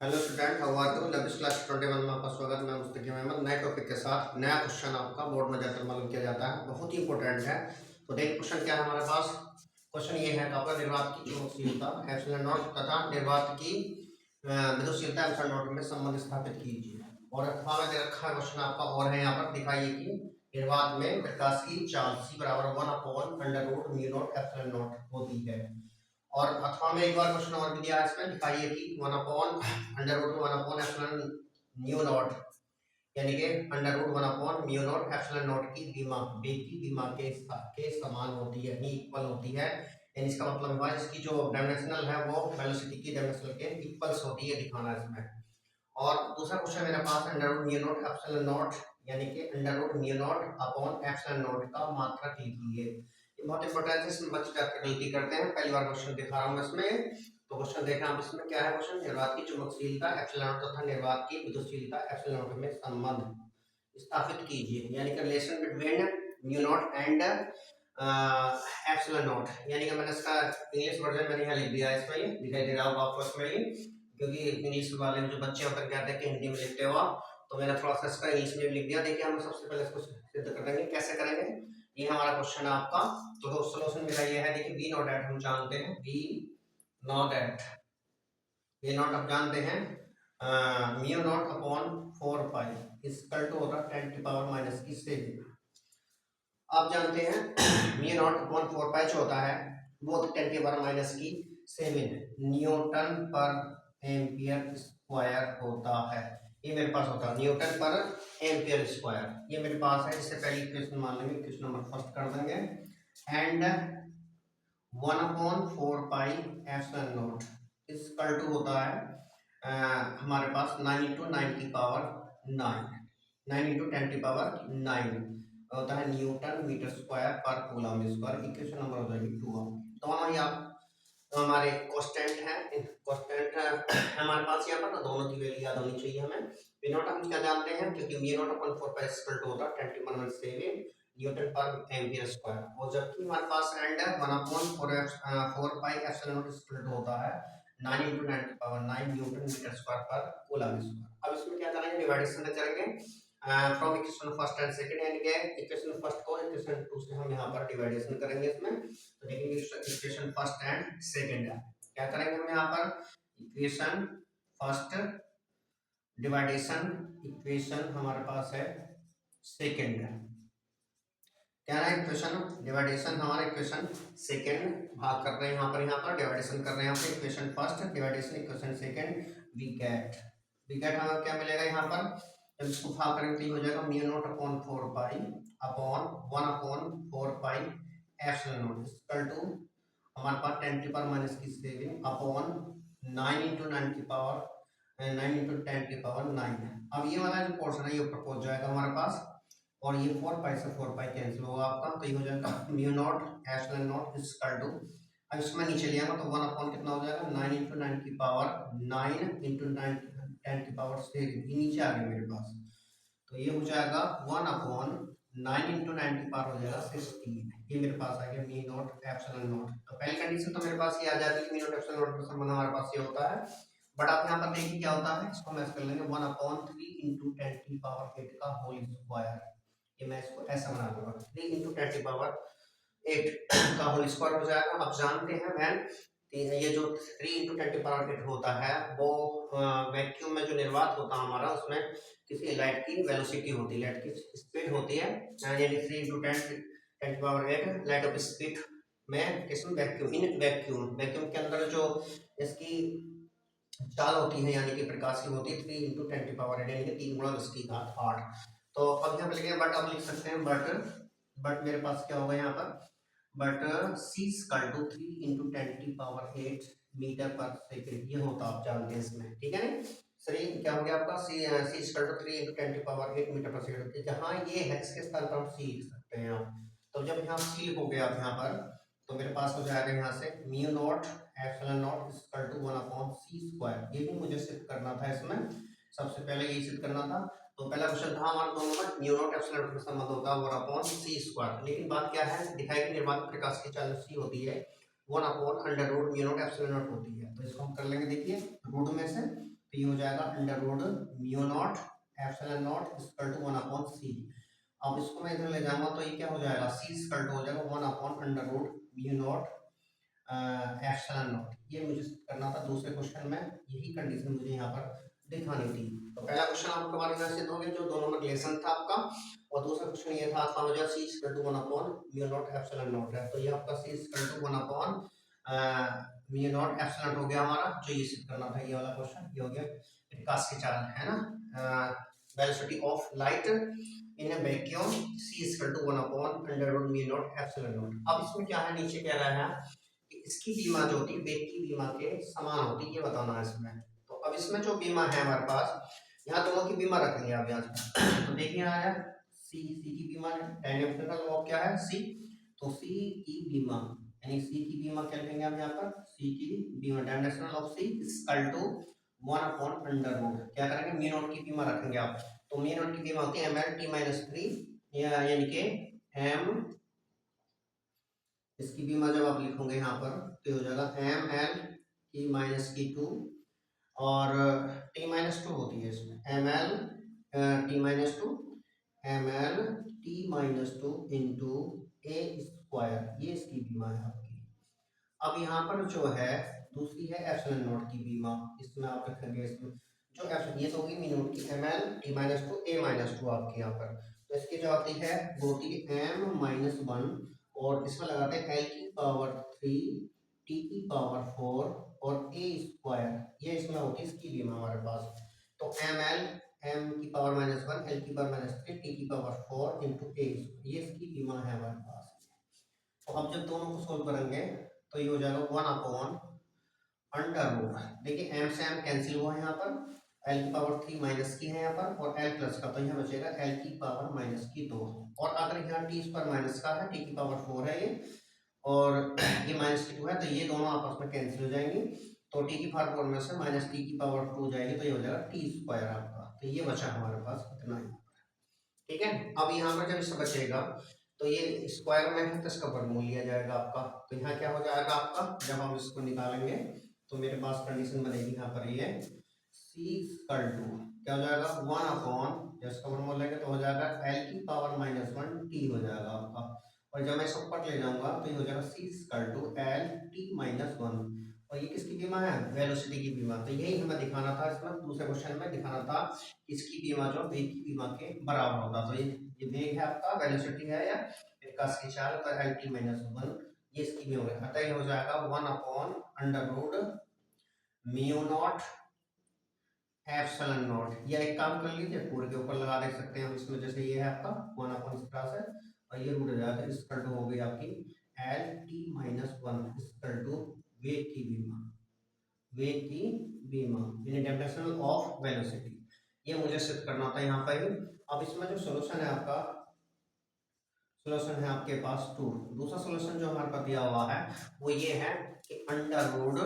Hello student, how are you? Level class 21 में आपका स्वागत। मैं मुस्तकीम अहमद नए टॉपिक के साथ। नया क्वेश्चन आपका बोर्ड में जाकर मालूम किया जाता है, बहुत ही इंपॉर्टेंट है। तो देखिए क्वेश्चन क्या है हमारे पास। क्वेश्चन ये है कि आपका निर्वात की चुंबकशीलता एप्सिलॉन नॉट तथा निर्वात की विद्युतशीलता एप्सिलॉन नॉट में संबंध स्थापित कीजिए। और अथवा में दे रखा है क्वेश्चन आपका, और है यहाँ पर दिखाइए कि निर्वात में प्रकाश की चाल C बराबर 1/√μ0 एप्सिलॉन नॉट होती है। और अथवा में एक बार क्वेश्चन और भी दिया है, इसमें दिखाइए कि 1/√1/एप्सिलॉन न्यू नॉट, यानी कि √1/μ0 एप्सिलॉन नॉट की विमा वेग की विमा के समान होती है, यानी इक्वल होती है। यानी इसका मतलब हुआ इसकी जो डायमेंशनल है वो वेलोसिटी की डायमेंशनल के इक्वल्स होती है, दिखाना है इसमें। और दूसरा क्वेश्चन मेरे पास √μ0 एप्सिलॉन नॉट, यानी कि √μ0/एप्सिलॉन नॉट का मात्रक लिखिए। ये बहुत इंपॉर्टेंट है, इसमें बच्चे जाकर गलती करते हैं। पहली बार क्वेश्चन दिखा रहा हूँ इसमें, तो क्वेश्चन देखना आप। इसमें क्या है क्वेश्चन, निर्वात की चुंबकशीलता एप्सिलॉन नॉट तथा निर्वात की विद्युतशीलता एप्सिलॉन नॉट में संबंध स्थापित कीजिए, यानी कि relation between mu naught and epsilon not. यानी कि मैंने इसका इंग्लिश वर्जन मैंने यहाँ लिख दिया है, इसमें ये दिखाई दे रहा होगा आपको इसमें ये, क्योंकि इंग्लिश वाले जो बच्चे होकर कहते हैं कि हिंदी में लिखते हो, तो मैंने थोड़ा सा इसका इंग्लिश में लिख दिया। देखिए हम सबसे पहले इसको सिद्ध कर देंगे। कैसे करेंगे, ये हमारा क्वेश्चन है आपका। तो सॉल्यूशन मेरा ये है, देखिए वी नॉट एट हम जानते हैं, वी नॉट एट, वी नॉट आप जानते हैं mu naught upon 4 pi equal to होता है 10⁻⁻⁷। आप जानते हैं म्यू नॉट अपॉन 4 पाई जो होता है वो 10⁻⁻⁷ न्यूटन पर एम्पियर स्क्वायर होता है। ये मेरे पास होता है न्यूटन पर एम्पियर स्क्वायर, ये मेरे पास है। इससे पहले इक्वेशन मान लेंगे, इक्वेशन नंबर फर्स्ट कर देंगे। And 1/4 pi epsilon not equal to होता है हमारे पास 9 × 9 की पावर 9 × 10 की पावर 9 होता है न्यूटन मीटर स्क्वायर पर कूलम स्क्वायर। इक्वेशन नंबर हो जाएगी 2। दोनों ही आप हमारे कांस्टेंट हैं, कांस्टेंट हमारे पास यहाँ पर, तो दोनों की वैल्यू याद होनी चाहिए हमें। वी नॉट हम क्या जानते हैं, क्योंकि mu naught upon 4 pi equal to होता है 10⁻⁷ न्यूटन पर एम्पियर स्क्वायर। और जबकि हमारे पास and 1/4 pi epsilon not equal to होता है 9 × 10 की पावर 9 न्यूटन मीटर स्क्वायर पर कूलम स्क्वायर। अब इसमें क्या करेंगे, डिवाइडेशन करेंगे from equation first and second, यानी कि इक्वेशन फर्स्ट को इक्वेशन टू से हम यहाँ पर डिवाइडेशन करेंगे इसमें। तो देखेंगे इक्वेशन फर्स्ट एंड सेकंड है, क्या करेंगे हम यहाँ पर इक्वेशन फर्स्ट डिवाइडेशन, इक्वेशन हमारे पास है सेकंड, क्या है इक्वेशन डिवाइडेशन हमारा इक्वेशन सेकंड भाग कर रहे हैं यहाँ पर डिवाइडेशन कर रहे हैं यहाँ पे। Equation first division equation second, we get हमें क्या मिलेगा यहाँ पर, जब इसको भाग करेंगे तो ये हो जाएगा mu naught upon 4 pi upon 1/4 pi epsilon not equal to हमारे पास 10⁻⁻⁷ अपॉन 9 × 9 की पावर 9 × 10 की पावर 9 है। अब ये वाला जो पोर्शन है ये ऊपर पहुंच जाएगा हमारे पास, और ये 4 पाई से 4 पाई कैंसिल होगा आपका, तो ये हो जाएगा mu naught epsilon not equal to, अब इसमें नीचे ले आएगा तो 1 अपॉन कितना हो जाएगा 9 × 9 की पावर 9 × 9 10 की पावर 6, ये नीचे आ गया मेरे पास। तो ये हो जाएगा 1 अपॉन 9 × 9 की पावर हो जाएगा 16, ये मेरे पास आ गया म्यू नॉट एप्सिलॉन नॉट। तो पहली कंडीशन तो मेरे पास ये आ जाती है, म्यू नॉट एप्सिलॉन नॉट का संबंध हमारे पास ये होता है। बट आप यहाँ पर देखिए क्या होता है, इसको मैच कर लेंगे 1/3 × 10 की पावर 8 का होल स्क्वायर। ये मैं इसको ऐसा बना दूंगा 3 × 10 की पावर 8 का होल स्क्वायर हो जाएगा। आप जानते हैं वैन ये जो 3 × 10 की पावर 8 होता है वो वैक्यूम में जो निर्वात होता है हमारा, उसमें किसी लाइट की वेलोसिटी होती है, लाइट की स्पीड होती है, यानी 3 × 10 की पावर 8 लाइट ऑफ स्पीड में किस वैक्यूम, इन वैक्यूम के अंदर जो इसकी चाल होती है यानी कि प्रकाश की होती है 3 × 10 की पावर 8, यानी कि 3 × 10⁸। तो अब यहाँ पे लिखे बट, अब लिख सकते हैं बट मेरे पास क्या होगा यहाँ पर, बट c इक्वल टू 3 × 10 की पावर 8 मीटर पर सेकंड, ये होता आप जानते हैं इसमें, ठीक है ना। सही क्या हो गया आपका c इक्वल टू 3 × 10 की पावर 8 मीटर पर सेकंड। जहाँ ये है इसके स्थान पर हम c लिख सकते हैं आप। तो जब यहाँ c लिखोगे आप यहाँ पर, तो मेरे पास हो जाएगा यहाँ से mu naught epsilon not equal to 1/c²। ये भी मुझे सिद्ध करना था इसमें, सबसे पहले यही सिद्ध करना था। तो पहला क्वेश्चन था हमारे दोनों में म्यू नॉट एप्सिलॉन नॉट का संबंध होता है 1/c², लेकिन बात क्या है, दिखाई कि निर्वात प्रकाश की चाल c होती है 1/√μ0 एप्सिलॉन नॉट होती है। तो इसको हम कर लेंगे, देखिए रूट में से, तो ये हो जाएगा under root mu naught epsilon not equal to 1/c। अब इसको मैं इधर ले जाऊंगा तो ये क्या हो जाएगा, c इक्वल टू हो जाएगा 1 under root mu naught epsilon naught. ये मुझे करना था दूसरे क्वेश्चन में, यही कंडीशन मुझे यहाँ पर दिखानी थी। तो पहला क्वेश्चन आपके बारे में सिद्ध हो गया जो दोनों में रिलेशन था आपका, और दूसरा क्वेश्चन ये था आपका मुझे c equal to 1 mu naught epsilon naught है, तो ये आपका c equal to 1 mu naught epsilon हो गया हमारा, जो ये सिद्ध करना था। ये वाला क्वेश्चन ये हो गया प्रकाश की चाल है ना, velocity of light in a vacuum c equal to 1 under root mu naught epsilon naught. अब इसमें क्या है, नीचे कह रहा है कि इसकी बीमा जो होती है वेग की बीमा के समान होती है, ये बताना है इसमें। तो अब इसमें जो बीमा है हमारे पास, यहाँ दोनों की बीमा रखेंगे आप यहाँ से। तो देखिए यहाँ है सी की बीमा है, डायनेमिक्स का लॉ क्या है सी, तो सी की बीमा यानी सी की बीमा क्या लिखेंगे हम यहाँ पर, सी की बीमा dimensional of C equal to 1 under root क्या करेंगे म्यू नॉट की बीमा रखेंगे आप। तो म्यू नॉट की बीमा होती है ml t-3 यानी कि m, इसकी बीमा जब आप लिखोगे यहाँ पर तो हो जाएगा ml t-2 और t-2 होती है इसमें ml t-2 ml t-2 into a square, ये इसकी बीमा है आपकी। अब यहाँ पर जो है दूसरी है एप्सिलॉन नॉट की बीमा, इसमें आप रखेंगे इसमें जो एप्सिलॉन, ये तो होगी म्यू नॉट की ml t-2 a-2 आपकी यहाँ पर, तो इसकी जो आती है वो होती है m-1 और इसमें लगाते हैं l की पावर 3 t की पावर 4 और a स्क्वायर, ये इसमें होती है इसकी बीमा हमारे पास। तो ml m की पावर -1 l की पावर -3 t की पावर 4 इंटू a, ये इसकी बीमा है हमारे पास। तो अब जब दोनों को सोल्व करेंगे तो ये हो जाएगा 1 अंडर रूट, देखिए m से m कैंसिल हुआ है यहाँ पर, l की पावर 3 माइनस की है यहाँ पर और l प्लस का, तो यहाँ बचेगा l की पावर -2, और अगर यहाँ t स्क्वायर माइनस का है t की पावर 4 है ये और ये -2 है, तो ये दोनों आपस में कैंसिल हो जाएंगे, तो t की पावर 4 में से माइनस t की पावर 2 जाएगी, तो ये हो जाएगा t स्क्वायर आपका, तो ये बचा हमारे पास इतना ही। ठीक है, अब यहाँ पर जब इससे बचेगा तो ये स्क्वायर में है तो इसका वर्गमूल लिया जाएगा आपका, तो यहाँ क्या हो जाएगा आपका, जब हम इसको निकालेंगे तो मेरे पास कंडीशन बनेगी यहाँ पर ये c इक्वल टू क्या हो जाएगा 1 जब इसका वर्गमूल लेंगे तो हो जाएगा l की पावर -1 t हो जाएगा आपका, और जब मैं इसको ऊपर ले जाऊंगा तो ये हो जाएगा c equal to l t-1, और ये किसकी बीमा है, वेलोसिटी की बीमा। तो यही हमें दिखाना था इसमें, दूसरे क्वेश्चन में दिखाना था इसकी बीमा जो वेग की बीमा के बराबर होगा। तो ये वेग है आपका, वेलोसिटी है या प्रकाश की चाल, तो l t-1 ये इसकी बीमा है, अतः ये हो जाएगा 1 under root mu naught epsilon naught. या एक काम कर लीजिए पूरे के ऊपर लगा दे सकते हैं हम इसमें, जैसे ये है आपका 1 इस तरह से और ये रूट जाएगा इक्वल टू हो गई आपकी l t-1 इक्वल टू वेग की बीमा, वेग की बीमा यानी डायमेंशन ऑफ वेलोसिटी, ये मुझे सिद्ध करना था यहाँ पर ही। अब इसमें जो सोल्यूशन है आपका, सोल्यूशन है आपके पास 2, दूसरा सोल्यूशन जो हमारे पास दिया हुआ है वो ये है कि under root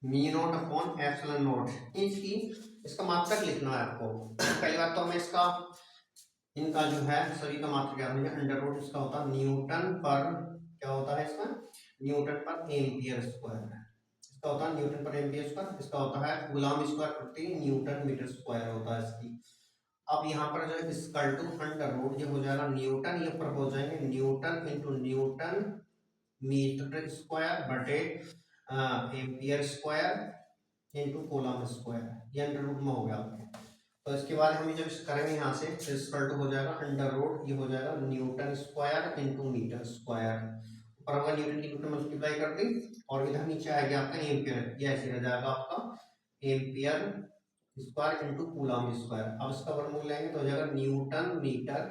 mu naught upon epsilon naught, इसकी इसका मात्रक लिखना है आपको। पहली बात तो हमें इसका इनका जो है सभी का मात्रक याद नहीं है, अंडर रूट इसका होता है न्यूटन पर, क्या होता है इसका न्यूटन पर एम्पियर स्क्वायर, इसका होता है न्यूटन पर एम्पियर स्क्वायर, इसका होता है कूलम स्क्वायर प्रति न्यूटन मीटर स्क्वायर होता है इसकी। अब यहाँ पर जो है इक्वल टू अंडर रूट ये हो जाएगा न्यूटन, ये ऊपर हो जाएंगे newton into newton metre square बटे ampere square into coulomb square, ये अंडर रूट में हो गया आपके। तो इसके बाद हम जब करेंगे यहाँ से तो इक्वल टू हो जाएगा अंडर रूट ये हो जाएगा newton square into metre square, ऊपर होगा न्यूटन की न्यूटन मल्टीप्लाई कर दी और इधर नीचे आएगा आपका एम्पियर, ये ऐसे रह जाएगा आपका ampere square into coulomb square. अब इसका वर्गमूल लेंगे तो हो जाएगा न्यूटन मीटर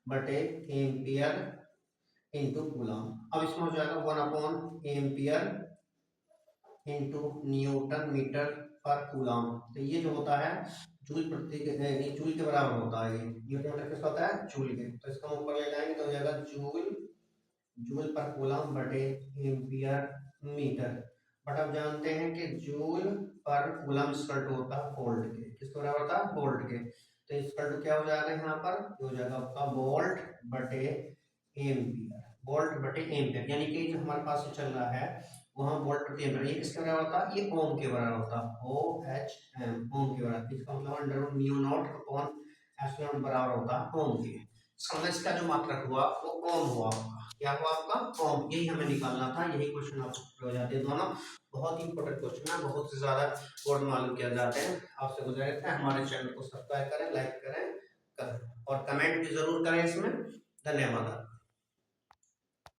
बटे एम्पियर इंटू कूलम। अब इसमें हो जाएगा 1 एम्पियर इंटू न्यूटन मीटर पर कूलम, तो ये जो होता है जूल प्रति जूल के बराबर होता है, ये न्यूटन मीटर किसका होता है जूल के, तो इसका हम ऊपर ले जाएंगे तो हो जाएगा जूल पर कूलम बटे एम्पियर मीटर, बट आप जानते हैं कि जूल पर कूलम इक्वल टू होता है वोल्ट के, किसके बराबर होता है वोल्ट के, तो इक्वल टू क्या हो जाएगा यहाँ पर हो जाएगा आपका वोल्ट बटे एम्पियर, वोल्ट बटे एम्पियर, यानी कि जो हमारे पास चल रहा है वहाँ वोल्ट प्रति एम्पीयर, ये किसके बराबर होता है, ये ओम के बराबर होता है, OHM ओम के बराबर। इसका मतलब under root mu naught upon epsilon बराबर होता है ओम के। इसका मतलब इसका जो मात्रक हुआ वो ओम हुआ आपका, क्या हुआ आपका, ओम। यही हमें निकालना था, यही क्वेश्चन आपको हो जाते हैं दोनों। बहुत ही इंपॉर्टेंट क्वेश्चन है, बहुत से ज्यादा कोड मालूम किया जाते हैं। आपसे गुजारिश है हमारे चैनल को सब्सक्राइब करें, लाइक करें और कमेंट भी जरूर करें इसमें। धन्यवाद।